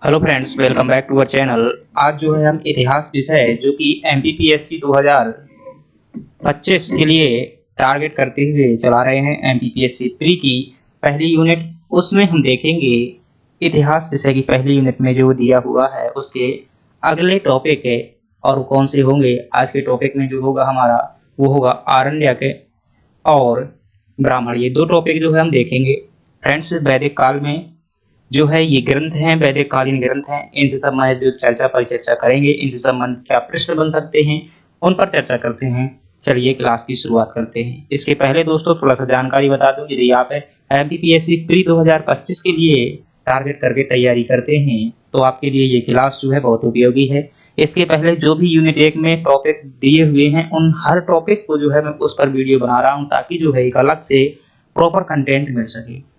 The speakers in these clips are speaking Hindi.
Hello friends, welcome back to our channel. आज जो है हम इतिहास विषय जो कि एमपीपीएससी 2025 के लिए टारगेट करते हुए चला रहे हैं, एमपीपीएससी प्री की पहली यूनिट, उसमें हम देखेंगे इतिहास विषय की पहली यूनिट में जो दिया हुआ है उसके अगले टॉपिक है और वो कौन से होंगे। आज के टॉपिक में जो होगा हमारा वो होगा आरण्यक और ब्राह्मण। ये दो टॉपिक जो है हम देखेंगे। फ्रेंड्स, वैदिक काल में जो है ये ग्रंथ हैं, वैदिक कालीन ग्रंथ हैं, इनसे संबंधित जो चर्चा करेंगे, इनसे संबंधित क्या प्रश्न बन सकते हैं उन पर चर्चा करते हैं। चलिए क्लास की शुरुआत करते हैं। इसके पहले दोस्तों थोड़ा सा जानकारी बता दूं, यदि आप एमपीपीएससी प्री 2025 के लिए टारगेट करके तैयारी करते हैं तो आपके लिए ये क्लास जो है बहुत उपयोगी है। इसके पहले जो भी यूनिट 1 में टॉपिक दिए हुए हैं उन हर टॉपिक को जो है मैं उस पर वीडियो बना रहा हूं ताकि जो है एक अलग से प्रॉपर कंटेंट मिल सके।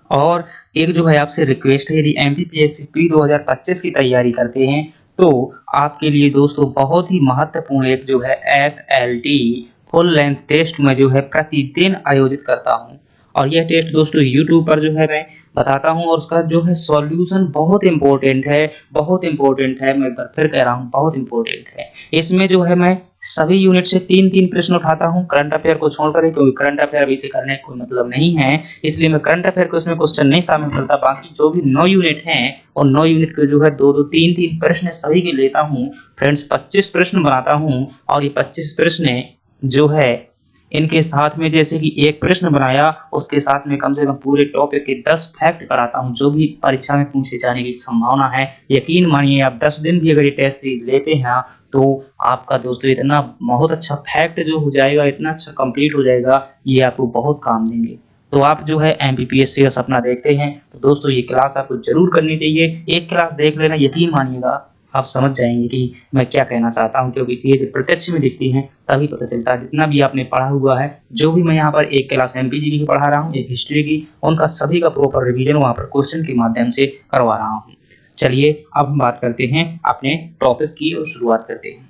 और एक जो है आपसे रिक्वेस्ट है, यदि एमपीपीएससी प्री 2025 की तैयारी करते हैं तो आपके लिए दोस्तों बहुत ही महत्वपूर्ण एक जो है एफएलटी फुल लेंथ टेस्ट में जो है प्रतिदिन आयोजित करता हूं। और यह टेस्ट दोस्तों यूट्यूब पर जो है मैं बताता हूं और उसका जो है सॉल्यूशन बहुत इंपॉर्टेंट है, बहुत इंपॉर्टेंट है। मैं एक बार फिर कह रहा हूं, बहुत इंपॉर्टेंट है। इसमें जो है मैं सभी यूनिट से तीन तीन प्रश्न उठाता हूं, करंट अफेयर को छोड़कर, क्योंकि करंट अफेयर अभी से करने का कोई मतलब नहीं है, इसलिए मैं करंट अफेयर को इसमें क्वेश्चन नहीं शामिल करता। बाकी जो भी 9 यूनिट हैं और 9 यूनिट के जो है दो दो तीन तीन प्रश्न सभी के लेता हूं। फ्रेंड्स, 25 प्रश्न बनाता हूं और ये 25 प्रश्न जो है इनके साथ में जैसे कि एक प्रश्न बनाया उसके साथ में कम से कम पूरे टॉपिक के 10 फैक्ट कराता हूं जो भी परीक्षा में पूछे जाने की संभावना है। यकीन मानिए, आप 10 दिन भी अगर ये टेस्ट सीरीज लेते हैं तो आपका दोस्तों इतना बहुत अच्छा फैक्ट जो हो जाएगा, इतना अच्छा कंप्लीट हो जाएगा, ये आपको बहुत काम देंगे। तो आप जो है एमपीपीएससी का सपना देखते हैं तो दोस्तों ये क्लास आपको जरूर करनी चाहिए। एक क्लास देख लेना, यकीन मानिएगा आप समझ जाएंगे कि मैं क्या कहना चाहता हूं, क्योंकि चीजें प्रत्यक्ष में दिखती हैं तभी पता चलता है। जितना भी आपने पढ़ा हुआ है, जो भी मैं यहाँ पर एक क्लास एमपीजी की पढ़ा रहा हूँ, एक हिस्ट्री की, उनका सभी का प्रॉपर रिवीजन वहां पर क्वेश्चन के माध्यम से करवा रहा हूँ। चलिए अब हम बात करते हैं अपने टॉपिक की और शुरुआत करते हैं।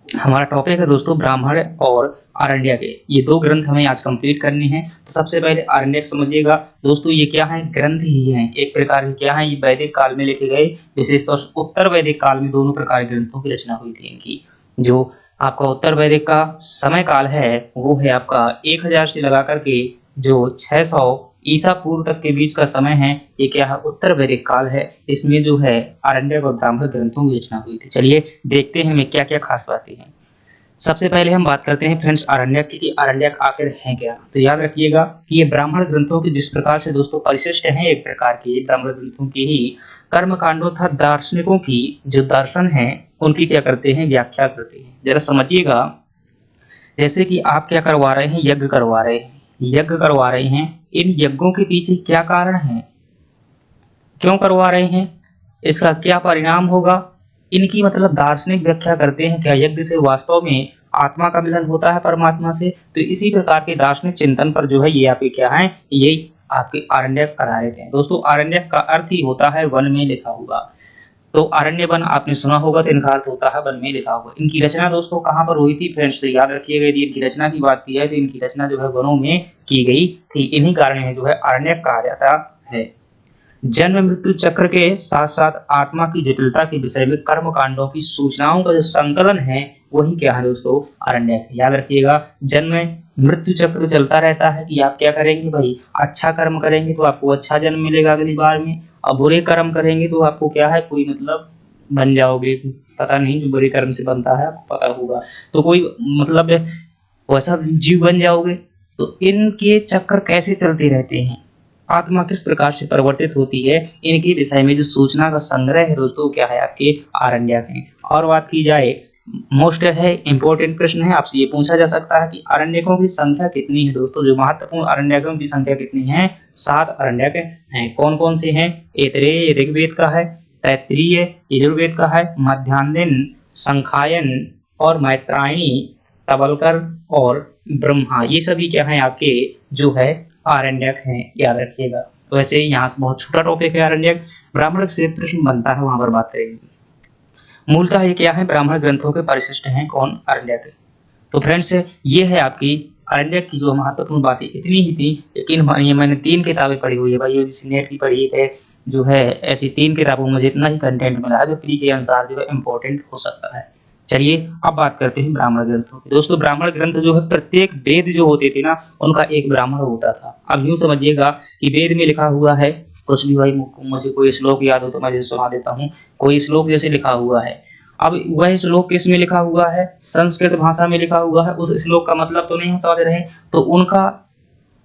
हमारा टॉपिक है दोस्तों ब्राह्मण और आरण्यक। ये दो ग्रंथ हमें आज कंप्लीट करनी है। तो सबसे पहले आरण्यक समझिएगा दोस्तों, ये क्या है? ग्रंथ ही हैं, एक प्रकार के क्या है, ये वैदिक काल में लिखे गए, विशेषतौर से उत्तर वैदिक काल में दोनों प्रकार के ग्रंथों की रचना हुई थी इनकी। जो आपका उत्तर वैदिक का समय काल है वो है आपका 1000 से लगा करके जो 600 ईसा पूर्व तक के बीच का समय है, ये क्या है? उत्तर वैदिक काल है। इसमें जो है आरण्यक और ब्राह्मण ग्रंथों की रचना हुई थी। चलिए देखते हैं में क्या क्या खास बातें हैं। सबसे पहले हम बात करते हैं फ्रेंड्स आरण्यक की, कि आरण्यक आखिर है क्या। तो याद रखिएगा कि ये ब्राह्मण ग्रंथों की जिस प्रकार से दोस्तों परिशिष्ट हैं, एक प्रकार की ब्राह्मण ग्रंथों की ही कर्म कांडों तथा दार्शनिकों की जो दर्शन है उनकी क्या करते हैं? व्याख्या करते हैं। जरा समझिएगा, जैसे कि आप क्या करवा रहे हैं? यज्ञ करवा रहे हैं, यज्ञ करवा रहे हैं। इन यज्ञों के पीछे क्या कारण है, क्यों करवा रहे हैं, इसका क्या परिणाम होगा, इनकी मतलब दार्शनिक व्याख्या करते हैं। क्या यज्ञ से वास्तव में आत्मा का मिलन होता है परमात्मा से? तो इसी प्रकार के दार्शनिक चिंतन पर जो है ये आपके क्या है, ये आपके आरण्यक आधारित हैं। दोस्तों आरण्यक का अर्थ ही होता है वन में लिखा हुआ। तो आरण्य वन आपने सुना होगा, तो इनका अर्थ होता है वन में लिखा हुआ। इनकी रचना दोस्तों कहाँ पर हुई थी फ्रेंड्स? तो याद रखिएगा, यदि इनकी रचना की बात की है तो इनकी रचना जो है वनों में की गई थी। इन्हीं कारण जो है आरण्यक कहा जाता है। जन्म मृत्यु चक्र के साथ साथ आत्मा की जटिलता के विषय में कर्म कांडों की सूचनाओं का जो संकलन है वही क्या है दोस्तों? आरण्यक है। याद रखिएगा, जन्म मृत्यु चक्र चलता रहता है कि आप क्या करेंगे भाई, अच्छा कर्म करेंगे तो आपको अच्छा जन्म मिलेगा अगली बार में, और बुरे कर्म करेंगे तो आपको क्या है, कोई मतलब बन जाओगे, पता नहीं जो बुरे कर्म से बनता है आपको पता होगा, तो कोई मतलब वैसा जीव बन जाओगे। तो इनके चक्कर कैसे चलते रहते हैं, आत्मा किस प्रकार से परिवर्तित होती है, इनके विषय में जो सूचना का संग्रह है दोस्तों क्या है? आपके आरण्यक हैं। और बात की जाए, मोस्ट है इंपॉर्टेंट प्रश्न है, आपसे ये पूछा जा सकता है कि आरण्यकों की संख्या कितनी है दोस्तों? जो महत्वपूर्ण आरण्यकों की संख्या कितनी है? 7 आरण्यक हैं। कौन कौन से हैं? ऐतरेय ऋग्वेद का है, तैत्तिरीय यजुर्वेद का है, मध्याह्न संखायन और मैत्रायणी, तबलकर और ब्रह्मा, ये सभी क्या है आपके जो है आरण्यक हैं। याद रखिएगा। तो वैसे यहाँ से बहुत छोटा टॉपिक है आरण्यक। ब्राह्मण से प्रश्न बनता है, वहां पर बात करेंगे। मूलतः ये क्या है? ब्राह्मण ग्रंथों के परिशिष्ट हैं। कौन? आरण्यक। तो फ्रेंड्स ये है आपकी आरण्यक की जो महत्वपूर्ण बातें इतनी ही थी, लेकिन मानिए मैंने 3 किताबें पढ़ी हुई है भाई, यूजीसी नेट की पढ़ी है, जो है ऐसी 3 किताबों में मुझे इतना ही कंटेंट मिला है जो प्री के अनुसार जो है इम्पोर्टेंट हो सकता है। चलिए अब बात करते हैं ब्राह्मण ग्रंथों की। दोस्तों ब्राह्मण ग्रंथ जो है प्रत्येक वेद जो होते थे ना उनका एक ब्राह्मण होता था। अब यूं समझिएगा कि वेद में लिखा हुआ है, कुछ भी भाई मुझे कोई श्लोक याद हो तो मैं जैसे सुना देता हूँ। कोई श्लोक जैसे लिखा हुआ है, अब वह श्लोक किस में लिखा हुआ है, संस्कृत भाषा में लिखा हुआ है, उस श्लोक का मतलब तो नहीं हम समझ रहे, तो उनका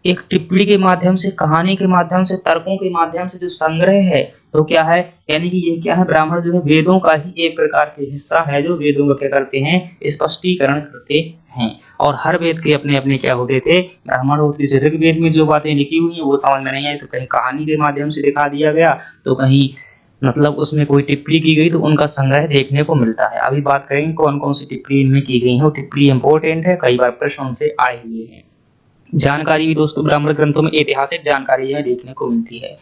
एक टिप्पणी के माध्यम से, कहानी के माध्यम से, तर्कों के माध्यम से जो संग्रह है तो क्या है, यानी कि ये क्या है, ब्राह्मण जो है वेदों का ही एक प्रकार के हिस्सा है जो वेदों का क्या करते हैं, स्पष्टीकरण करते हैं। और हर वेद के अपने अपने क्या होते थे, ब्राह्मण होते थे। ऋग्वेद में जो बातें लिखी हुई हैं वो समझ में नहीं आई तो कहीं कहानी के माध्यम से दिखा दिया गया, तो कहीं मतलब उसमें कोई टिप्पणी की गई तो उनका संग्रह देखने को मिलता है। अभी बात करेंगे कौन कौन सी टिप्पणी इनमें की गई है, वो टिप्पणी इंपॉर्टेंट है, कई बार प्रश्न उनसे आए हुए हैं। जानकारी भी दोस्तों ब्राह्मण ग्रंथों में ऐतिहासिक जानकारी है देखने को मिलती है।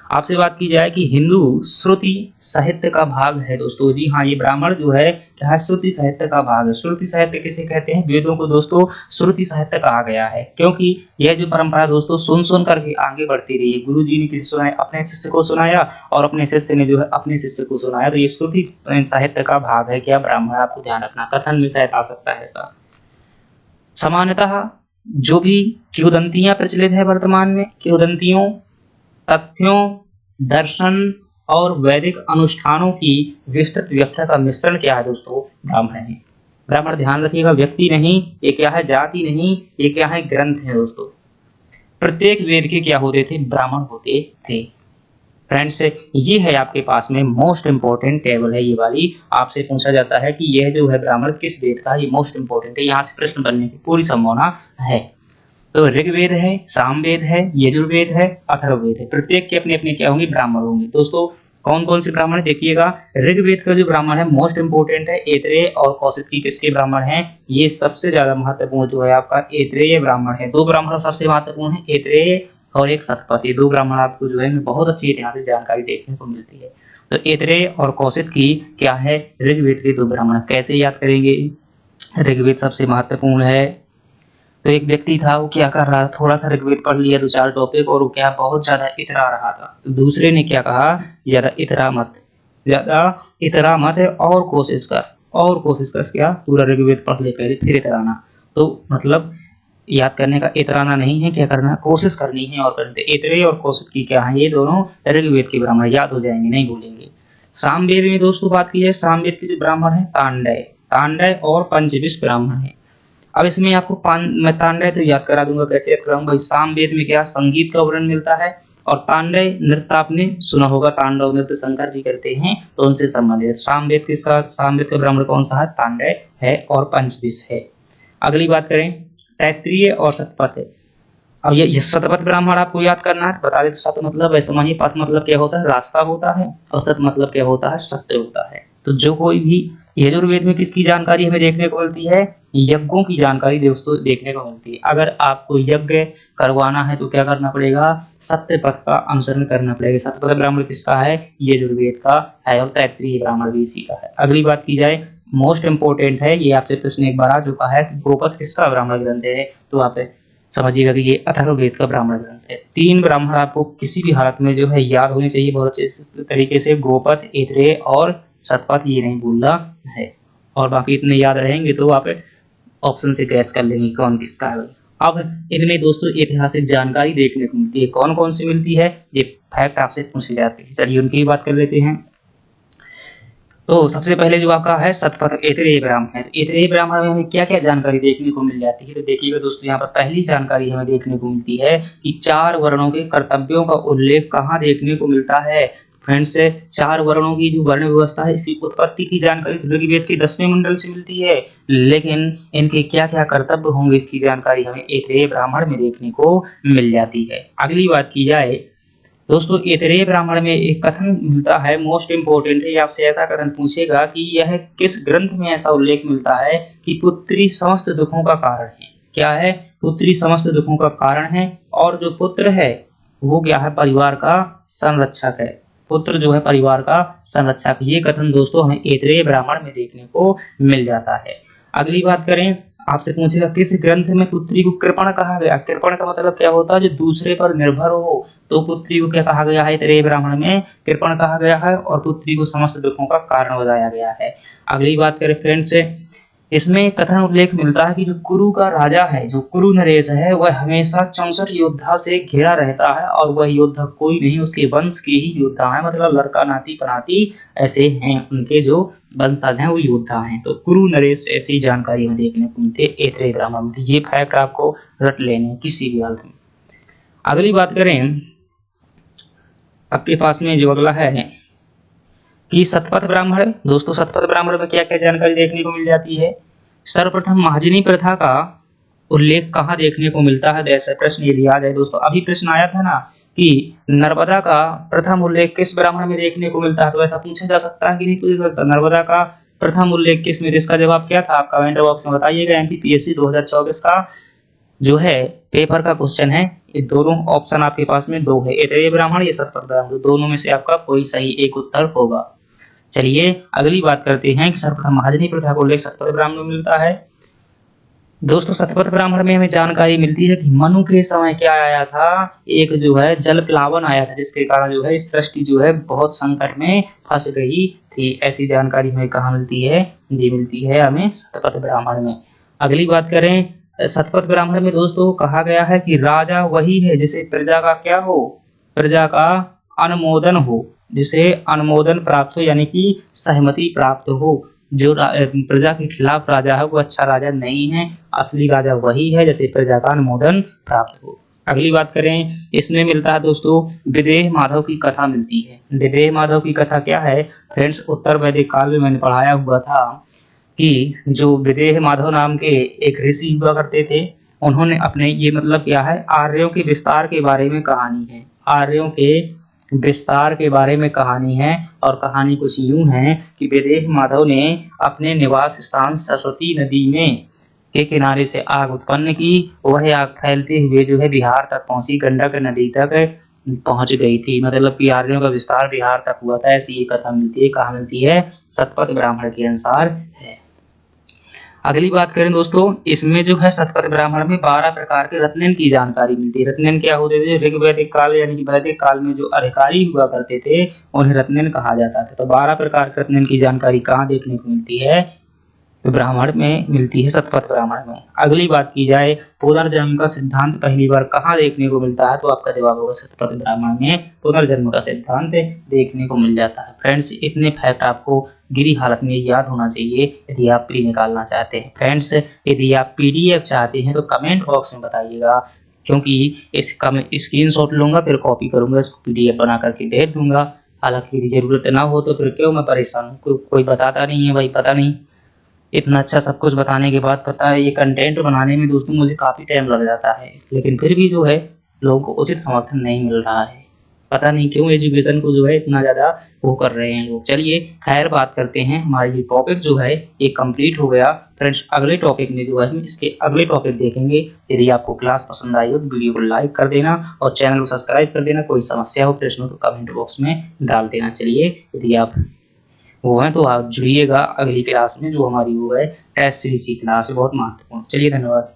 आपसे बात की जाए कि हिंदू श्रुति साहित्य का भाग है दोस्तों, जी हाँ, ये ब्राह्मण जो है क्या है, श्रुति साहित्य का भाग है। श्रुति साहित्य किसे कहते हैं, वेदों को दोस्तों श्रुति साहित्य कहा गया है, क्योंकि यह जो परंपरा दोस्तों सुन सुन करके आगे बढ़ती रही है। गुरु जी ने किसे सुनाया, अपने शिष्य को सुनाया, और अपने शिष्य ने जो है अपने शिष्य को सुनाया, तो ये श्रुति साहित्य का भाग है क्या, ब्राह्मण। आपको ध्यान रखना, कथन में शायद आ सकता है ऐसा। सामान्यतः जो भी किंवदंतियां प्रचलित है वर्तमान में, किंवदंतियों, तथ्यों, दर्शन और वैदिक अनुष्ठानों की विस्तृत व्याख्या का मिश्रण क्या है दोस्तों, ब्राह्मण है। ब्राह्मण ध्यान रखिएगा, व्यक्ति नहीं, ये क्या है, जाति नहीं, ये क्या है, ग्रंथ है दोस्तों। प्रत्येक वेद के क्या होते थे, ब्राह्मण होते थे। फ्रेंड्स ये है आपके पास में मोस्ट इंपोर्टेंट टेबल है, ये वाली आपसे पूछा जाता है कि यह जो है ब्राह्मण किस वेद का, ये मोस्ट इंपोर्टेंट है, यहाँ से प्रश्न बनने की पूरी संभावना है। तो ऋग्वेद है, सामवेद है, यजुर्वेद है, अथर्ववेद है, प्रत्येक के अपने अपने क्या होंगे, ब्राह्मण होंगे। दोस्तों कौन कौन से ब्राह्मण देखिएगा, ऋग्वेद का जो ब्राह्मण है मोस्ट इंपोर्टेंट है, ऐतरेय और कौशिकी किसके ब्राह्मण हैं, ये सबसे ज्यादा महत्वपूर्ण जो है आपका ऐतरेय ब्राह्मण है। 2 ब्राह्मण सबसे महत्वपूर्ण है, ऐतरेय और एक सतपथ, 2 ब्राह्मण आपको जो है बहुत अच्छी ऐतिहासिक जानकारी देखने को मिलती है। तो ऐतरेय और कौशिकी क्या है, ऋग्वेद के 2 ब्राह्मण। कैसे याद करेंगे, ऋग्वेद सबसे महत्वपूर्ण है, तो एक व्यक्ति था वो क्या कर रहा था, थोड़ा सा ऋग्वेद पढ़ लिया 2-4 टॉपिक और वो क्या बहुत ज्यादा इतरा रहा था, तो दूसरे ने क्या कहा, ज्यादा इतरा मत है, और कोशिश कर क्या, पूरा ऋग्वेद पढ़ ले पहले फिर इतराना। तो मतलब याद करने का, इतराना नहीं है, क्या करना है, कोशिश करनी है। और करते ऐतरेय और कौशिकी क्या है, ये दोनों ऋग्वेद के ब्राह्मण, याद हो जाएंगे, नहीं भूलेंगे। सामवेद में दोस्तों बात की है, सामवेद के जो ब्राह्मण है तांडय और पंचविश ब्राह्मण है। अब इसमें आपको मैं तांडय तो याद करा दूंगा, कैसे याद कराऊंगा, सामवेद में क्या संगीत का वर्णन मिलता है, और तांडय नृत्य आपने सुना होगा, तांडव नृत्य शंकर जी करते हैं, तो उनसे संबंधित सामवेद का ब्राह्मण कौन सा है, तांडय है और पंचविश है। अगली बात करें, तैत्तिरीय और शतपथ है। अब ये शतपथ ब्राह्मण आपको याद करना है, बता दें। शत मतलब वैसे मानिए, पथ मतलब क्या होता है, रास्ता होता है, और सत मतलब क्या होता है, सत्य होता है। तो जो कोई भी यजुर्वेद में किसकी जानकारी हमें देखने को मिलती है, यज्ञों की जानकारी दोस्तों देखने को मिलती है। अगर आपको यज्ञ करवाना है तो क्या करना पड़ेगा, सत्य पथ का अनुसरण करना पड़ेगा। सत्यपथ ब्राह्मण किसका है, यजुर्वेद का है, और तैत्तिरीय ब्राह्मण भी इसी का है। अगली बात की जाए, मोस्ट इंपोर्टेंट है, ये आपसे प्रश्न एक बार आ चुका है, गोपथ किसका ब्राह्मण ग्रंथ है, तो आप समझिएगा कि ये अथर्ववेद का ब्राह्मण ग्रंथ है। 3 ब्राह्मण आपको किसी भी हालत में जो है याद होने चाहिए बहुत अच्छे तरीके से, गोपथ, ऐतरेय और शतपथ, ये नहीं भूलना है। और बाकी इतने याद रहेंगे तो आप ऑप्शन से गैस कर लेंगे कौन किसका है। अब इनमें दोस्तों ऐतिहासिक जानकारी देखने को मिलती है, कौन कौन सी मिलती है, ये फैक्ट आपसे पूछे जाते हैं। चलिए उनकी बात कर लेते हैं। तो सबसे पहले जो आपका है शतपथ ऐतरेय ब्राह्मण है, तो ऐतरेय ब्राह्मण में हमें क्या क्या जानकारी देखने को मिल जाती है, तो देखिएगा दोस्तों, यहाँ पर पहली जानकारी हमें देखने को मिलती है कि 4 वर्णों के कर्तव्यों का उल्लेख कहाँ देखने को मिलता है। फ्रेंड्स 4 वर्णों की जो वर्ण व्यवस्था है, इसकी उत्पत्ति की जानकारी ऋग्वेद के 10वें मंडल से मिलती है, लेकिन इनके क्या क्या कर्तव्य होंगे इसकी जानकारी हमें ऐतरेय ब्राह्मण में देखने को मिल जाती है। अगली बात की जाए दोस्तों, ऐतरेय ब्राह्मण में एक कथन मिलता है, मोस्ट इंपोर्टेंट है, आपसे ऐसा कथन पूछेगा कि यह किस ग्रंथ में ऐसा उल्लेख मिलता है कि पुत्री समस्त दुखों का कारण है। क्या है, पुत्री समस्त दुखों का कारण है, और जो पुत्र है वो क्या है, परिवार का संरक्षक है। पुत्र जो है परिवार का संरक्षक, ये कथन दोस्तों हमें ऐतरेय ब्राह्मण में देखने को मिल जाता है। अगली बात करें, आपसे पूछेगा किस ग्रंथ में पुत्री को कृपण कहा गया। कृपण का मतलब क्या होता है, जो दूसरे पर निर्भर हो। तो पुत्री को क्या कहा गया है, तेरे ब्राह्मण में कृपण कहा गया है और पुत्री को समस्त दुखों का कारण बताया गया है। अगली बात करें फ्रेंड्स, इसमें कथन उल्लेख मिलता है कि जो कुरु का राजा है, जो कुरु नरेश है, वह हमेशा 64 योद्धा से घिरा रहता है और वह योद्धा कोई नहीं, उसके वंश के ही योद्धा है, मतलब लड़का नाती पनाती ऐसे हैं, उनके जो वंशज हैं वो योद्धा हैं। तो कुरु नरेश ऐसी जानकारी में देखने को मिलती है ऐतरेय ब्राह्मण में। ये फैक्ट आपको रट लेने किसी भी हालत में। अगली बात करें, आपके पास में जो अगला है कि शतपथ ब्राह्मण। दोस्तों शतपथ ब्राह्मण में क्या क्या जानकारी देखने को मिल जाती है। सर्वप्रथम महाजनी प्रथा का उल्लेख कहाँ देखने को मिलता है, जैसे प्रश्न यदि याद है दोस्तों, अभी प्रश्न आया था ना कि नर्मदा का प्रथम उल्लेख किस ब्राह्मण में देखने को मिलता है, तो ऐसा पूछा जा सकता है कि नहीं पूछ सकता। नर्मदा का प्रथम उल्लेख किस में, इसका जवाब क्या था, आप कमेंट बॉक्स में बताइएगा। एमपीपीएससी 2024 का जो है पेपर का क्वेश्चन है। ये दोनों ऑप्शन आपके पास में दो है, ऐतरेय ब्राह्मण या शतपथ ब्राह्मण, दोनों में से आपका कोई सही एक उत्तर होगा। चलिए अगली बात करते हैं कि सर्वप्रथम महाजनी प्रथा को उल्लेख शतपथ ब्राह्मण में मिलता है। दोस्तों शतपथ ब्राह्मण में हमें जानकारी मिलती है कि मनु के समय क्या आया था, एक जो है जल प्लावन आया था, जिसके कारण जो है सृष्टि जो है बहुत संकट में फंस गई थी। ऐसी जानकारी हमें कहाँ मिलती है, ये मिलती है हमें शतपथ ब्राह्मण में। अगली बात करें, शतपथ ब्राह्मण में दोस्तों कहा गया है कि राजा वही है जिसे प्रजा का क्या हो, प्रजा का अनुमोदन हो, जिसे अनुमोदन प्राप्त हो, यानी कि सहमति प्राप्त हो। जो प्रजा के खिलाफ राजा है वो अच्छा राजा नहीं है, असली राजा वही है जैसे प्रजा का अनुमोदन प्राप्त हो। अगली बात करें, इसमें मिलता है दोस्तों विदेह माधव की कथा मिलती है। विदेह माधव की कथा क्या है फ्रेंड्स, उत्तर वैदिक काल में मैंने पढ़ाया हुआ था कि जो विदेह माधव नाम के एक ऋषि हुआ करते थे, उन्होंने अपने, ये मतलब क्या है, आर्यों के विस्तार के बारे में कहानी है, आर्यों के विस्तार के बारे में कहानी है। और कहानी कुछ यूं है कि विदेह माधव ने अपने निवास स्थान सरस्वती नदी में के किनारे से आग उत्पन्न की। वह आग फैलते हुए जो है बिहार तक पहुंची, गंडक नदी तक पहुंच गई थी, मतलब कि आर्यों का विस्तार बिहार तक हुआ था। ऐसी ये कथा मिलती है, कहाँ मिलती है, शतपथ ब्राह्मण के अनुसार है। अगली बात करें दोस्तों, इसमें जो है शतपथ ब्राह्मण में 12 प्रकार के रत्नन की जानकारी मिलती है। रत्नन क्या होते थे, ऋग वैदिक काल यानी कि वैदिक काल में जो अधिकारी हुआ करते थे उन्हें रत्नन कहा जाता था। तो 12 प्रकार के रत्नन की जानकारी कहाँ देखने को मिलती है, तो ब्राह्मण में मिलती है, शतपथ ब्राह्मण में। अगली बात की जाए, पुनर्जन्म का सिद्धांत पहली बार कहाँ देखने को मिलता है, तो आपका जवाब होगा शतपथ ब्राह्मण में पुनर्जन्म का सिद्धांत देखने को मिल जाता है। फ्रेंड्स इतने फैक्ट आपको गिरी हालत में याद होना चाहिए यदि आप प्री निकालना चाहते हैं। फ्रेंड्स यदि आप पीडीएफ चाहते हैं तो कमेंट बॉक्स में बताइएगा, क्योंकि इसका मैं स्क्रीनशॉट लूंगा, फिर कॉपी करूंगा, इसको पीडीएफ बना करके भेज दूंगा। हालांकि यदि जरूरत ना हो तो फिर क्यों मैं परेशान हूँ, कोई बताता नहीं है भाई, पता नहीं इतना अच्छा सब कुछ बताने के बाद पता है ये कंटेंट बनाने में दोस्तों मुझे काफ़ी टाइम लग जाता है, लेकिन फिर भी जो है लोगों को उचित समर्थन नहीं मिल रहा है। पता नहीं क्यों एजुकेशन को जो है इतना ज़्यादा वो कर रहे हैं लोग। चलिए खैर बात करते हैं, हमारा ये टॉपिक जो है ये कंप्लीट हो गया। फ्रेंड्स अगले टॉपिक में जो है हम इसके अगले टॉपिक देखेंगे। यदि आपको क्लास पसंद आई हो तो वीडियो को लाइक कर देना और चैनल को सब्सक्राइब कर देना। कोई समस्या हो प्रश्न हो तो कमेंट बॉक्स में डाल देना। चलिए यदि आप वो है तो आप जुड़िएगा अगली क्लास में, जो हमारी वो है टेस्ट सीरीज की क्लास है, बहुत महत्वपूर्ण। चलिए धन्यवाद।